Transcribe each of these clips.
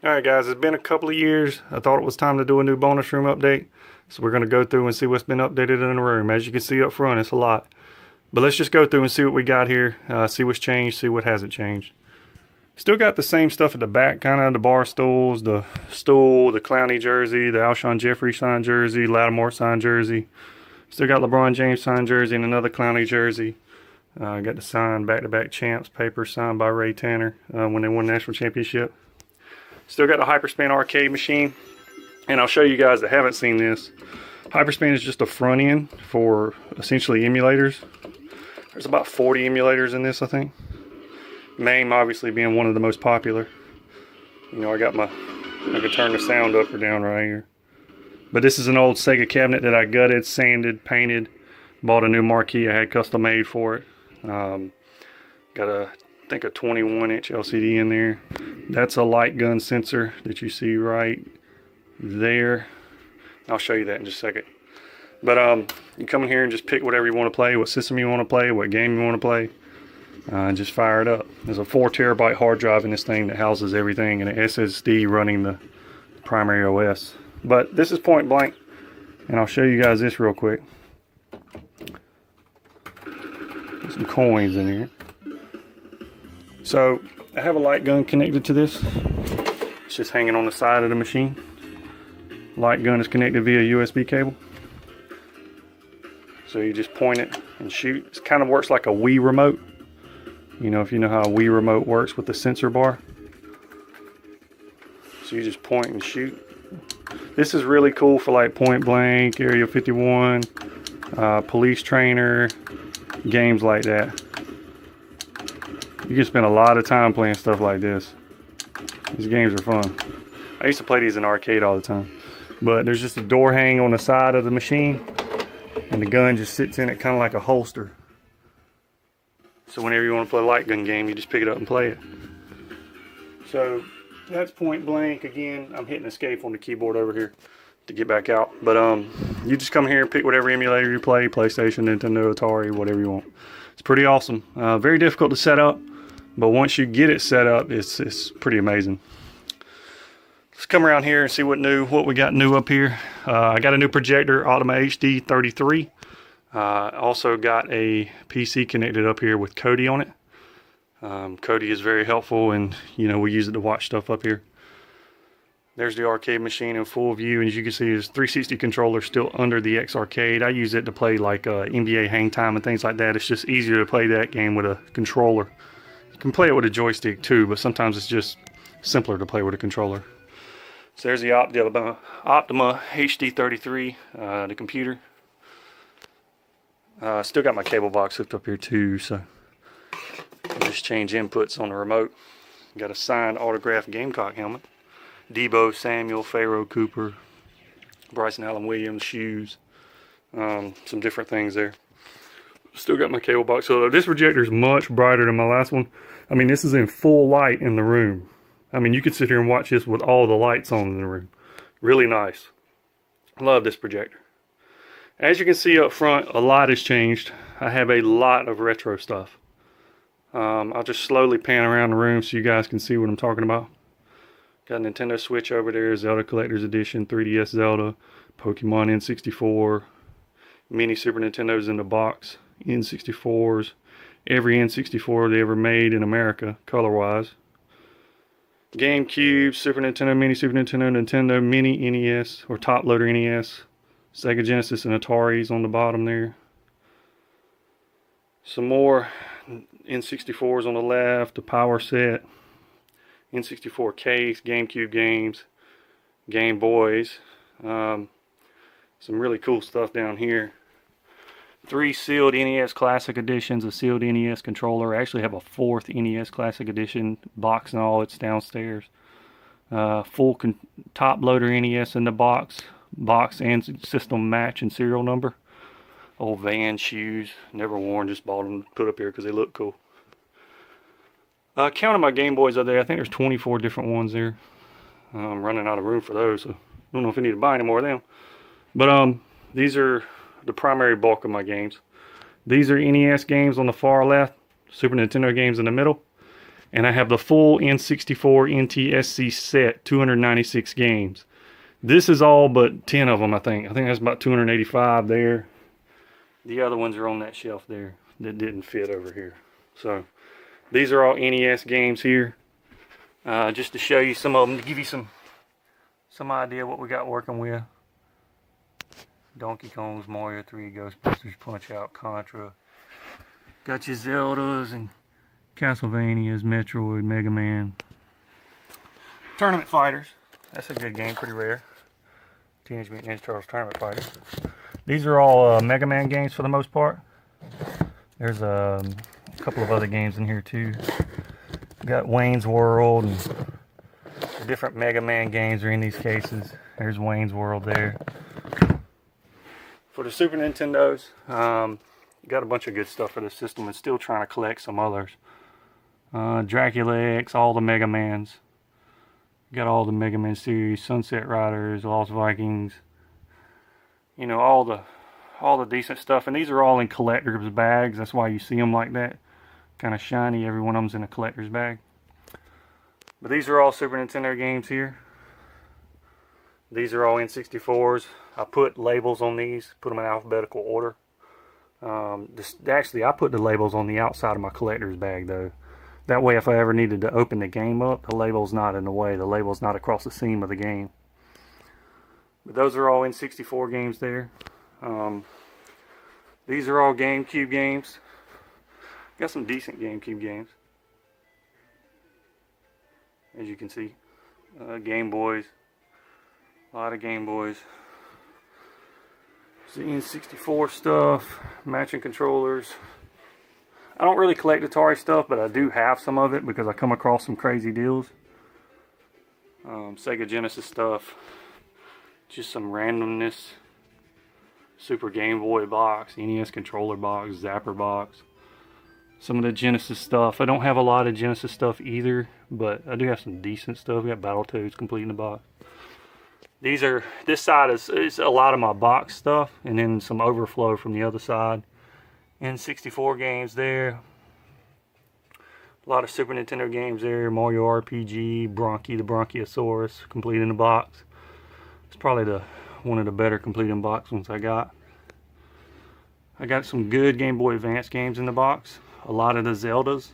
Alright guys, it's been a couple of years. I thought it was time to do a new bonus room update. So we're going to go through and see what's been updated in the room. As you can see up front, it's a lot. But let's just go through and see what we got here. See what's changed, see what hasn't changed. Still got the same stuff at the back, kind of the bar stools, the stool, the Clowney jersey, the Alshon Jeffrey signed jersey, Lattimore signed jersey. Still got LeBron James signed jersey and another Clowney jersey. Got the signed back-to-back champs paper signed by Ray Tanner when they won the national championship. Still got the Hyperspin arcade machine, and I'll show you guys that haven't seen this. Hyperspin is just a front end for essentially emulators. There's about 40 emulators in this, I think. MAME obviously being one of the most popular. You know, I can turn the sound up or down right here. But this is an old Sega cabinet that I gutted, sanded, painted, bought a new marquee I had custom made for it. Got I think a 21-inch LCD in there. That's a light gun sensor that you see right there. I'll show you that in just a second. But you come in here and just pick whatever you want to play, what system you want to play, what game you want to play, and just fire it up. There's a 4 terabyte hard drive in this thing that houses everything, and an SSD running the primary OS. But this is point blank, and I'll show you guys this real quick. Put some coins in here. So I have a light gun connected to this. It's just hanging on the side of the machine. Light gun is connected via USB cable. So you just point it and shoot. It kind of works like a Wii remote. You know, if you know how a Wii remote works with the sensor bar. So you just point and shoot. This is really cool for like Point Blank, Area 51, Police Trainer, games like that. You can spend a lot of time playing stuff like this. These games are fun. I used to play these in arcade all the time. But there's just a door hang on the side of the machine, and the gun just sits in it kind of like a holster. So whenever you want to play a light gun game, you just pick it up and play it. So that's point blank. Again, I'm hitting escape on the keyboard over here to get back out. But you just come here and pick whatever emulator you play, PlayStation, Nintendo, Atari, whatever you want. It's pretty awesome. Very difficult to set up, but once you get it set up, it's pretty amazing. Let's come around here and see what we got new up here. I got a new projector, Optoma HD33. Also got a PC connected up here with Kodi on it. Kodi is very helpful, and you know, we use it to watch stuff up here. There's the arcade machine in full view, and as you can see, there's 360 controller still under the X Arcade. I use it to play like NBA Hang Time and things like that. It's just easier to play that game with a controller. You can play it with a joystick too, but sometimes it's just simpler to play with a controller. So there's the Optoma HD33, the computer. Still got my cable box hooked up here too, so I just change inputs on the remote. Got a signed autographed Gamecock helmet. Debo Samuel, Pharaoh Cooper, Bryson Allen Williams shoes, some different things there. Still got my cable box. So this projector is much brighter than my last one. I mean, this is in full light in the room. I mean, you could sit here and watch this with all the lights on in the room. Really nice. Love this projector. As you can see up front, a lot has changed. I have a lot of retro stuff. I'll just slowly pan around the room so you guys can see what I'm talking about. Got a Nintendo Switch over there, Zelda Collector's Edition, 3DS Zelda, Pokemon N64, mini Super Nintendos in the box, N64s, every N64 they ever made in America, color-wise. GameCube, Super Nintendo, Mini Super Nintendo, Nintendo Mini NES, or Top Loader NES, Sega Genesis and Ataris on the bottom there. Some more N64s on the left, the power set, N64 case, GameCube games, Game Boys, some really cool stuff down here. 3 sealed NES Classic Editions, a sealed NES controller. I actually have a 4th NES Classic Edition box and all. It's downstairs. Full top loader NES in the box and system match and serial number. Old Van shoes, never worn, just bought them to put up here because they look cool. Counting my Game Boys up there, I think there's 24 different ones there. I'm running out of room for those, so I don't know if I need to buy any more of them. But these are the primary bulk of my games. These are NES games on the far left, Super Nintendo games in the middle, And I have the full N64 NTSC set, 296 games. This is all but 10 of them, I think. I think that's about 285 there. The other ones are on that shelf there that didn't fit over here. So these are all NES games here. Just to show you some of them, to give you some idea what we got working with. Donkey Kong's, Mario 3, Ghostbusters, Punch-Out, Contra. Got your Zeldas and Castlevanias, Metroid, Mega Man. Tournament Fighters. That's a good game, pretty rare. Teenage Mutant Ninja Turtles Tournament Fighters. These are all Mega Man games for the most part. There's a couple of other games in here too. Got Wayne's World, and different Mega Man games are in these cases. There's Wayne's World there. For the Super Nintendos, got a bunch of good stuff for the system, and still trying to collect some others. Dracula X, all the Mega Mans. Got all the Mega Man series, Sunset Riders, Lost Vikings. You know, all the decent stuff, and these are all in collector's bags. That's why you see them like that, kind of shiny. Every one of them's in a collector's bag. But these are all Super Nintendo games here. These are all N64s. I put labels on these, put them in alphabetical order. Actually, I put the labels on the outside of my collector's bag though. That way, if I ever needed to open the game up, the label's not in the way. The label's not across the seam of the game. But those are all N64 games there. These are all GameCube games. Got some decent GameCube games, as you can see. Game Boys. A lot of Game Boys. The N64 stuff, matching controllers. I don't really collect Atari stuff, but I do have some of it because I come across some crazy deals. Sega Genesis stuff, just some randomness. Super Game Boy box, NES controller box, Zapper box. Some of the Genesis stuff. I don't have a lot of Genesis stuff either, but I do have some decent stuff. We got Battletoads complete in the box. This side is a lot of my box stuff, and then some overflow from the other side. N64 games there. A lot of Super Nintendo games there. Mario RPG, Bronchi the Bronchiosaurus, complete in the box. It's probably one of the better complete in box ones I got. I got some good Game Boy Advance games in the box. A lot of the Zeldas.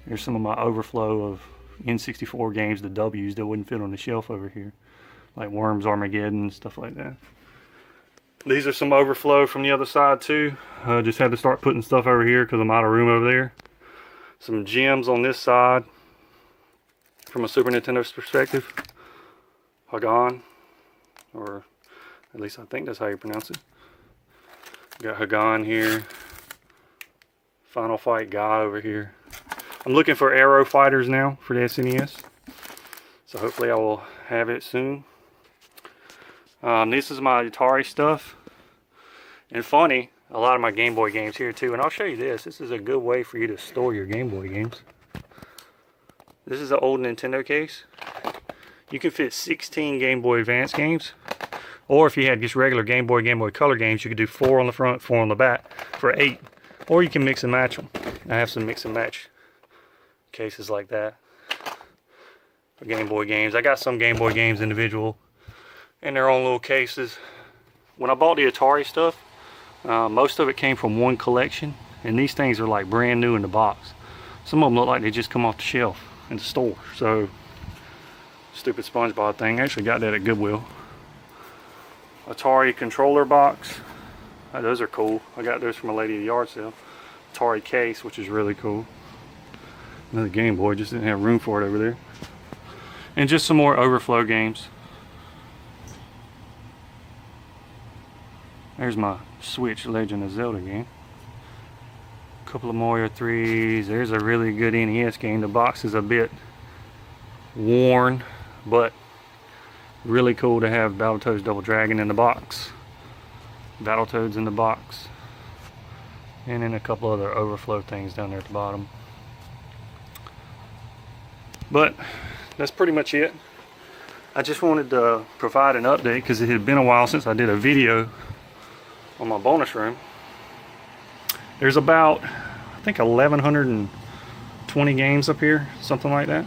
Here's some of my overflow of N64 games, the W's that wouldn't fit on the shelf over here, like Worms Armageddon, stuff like that. These are some overflow from the other side too. Just had to start putting stuff over here because I'm out of room over there. Some gems on this side from a Super Nintendo's perspective. Hagan, or at least I think that's how you pronounce it. Got Hagan here. Final Fight Guy over here. I'm looking for Aero Fighters now for the SNES, so hopefully I will have it soon. This is my Atari stuff, and funny, a lot of my Game Boy games here too. And I'll show you this. This is a good way for you to store your Game Boy games. This is an old Nintendo case. You can fit 16 Game Boy Advance games, or if you had just regular Game Boy Color games, you could do 4 on the front, 4 on the back for 8. Or you can mix and match them. I have some mix and match cases like that for Game Boy games. I got some Game Boy games individual in their own little cases. When I bought the Atari stuff, most of it came from one collection, and these things are like brand new in the box. Some of them look like they just come off the shelf in the store. So, stupid SpongeBob thing. I actually got that at Goodwill. Atari controller box. Those are cool. I got those from a lady at the yard sale. Atari case, which is really cool. Another Game Boy, just didn't have room for it over there. And just some more overflow games. There's my Switch Legend of Zelda game. A couple of Mario 3s. There's a really good NES game. The box is a bit worn, but really cool to have Battletoads Double Dragon in the box. Battletoads in the box. And then a couple other overflow things down there at the bottom. But that's pretty much it. I just wanted to provide an update because it had been a while since I did a video on my bonus room. There's about think 1,120 games up here, something like that.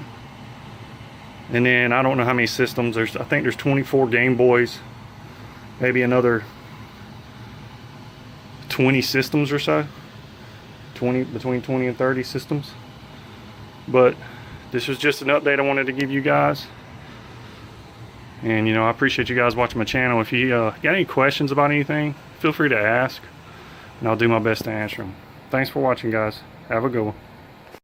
And then I don't know how many systems. I think there's 24 Game Boys, maybe another 20 systems or so. Between 20 and 30 systems. But this was just an update I wanted to give you guys. And you know, I appreciate you guys watching my channel. If you got any questions about anything, feel free to ask, and I'll do my best to answer them. Thanks for watching, guys. Have a good one.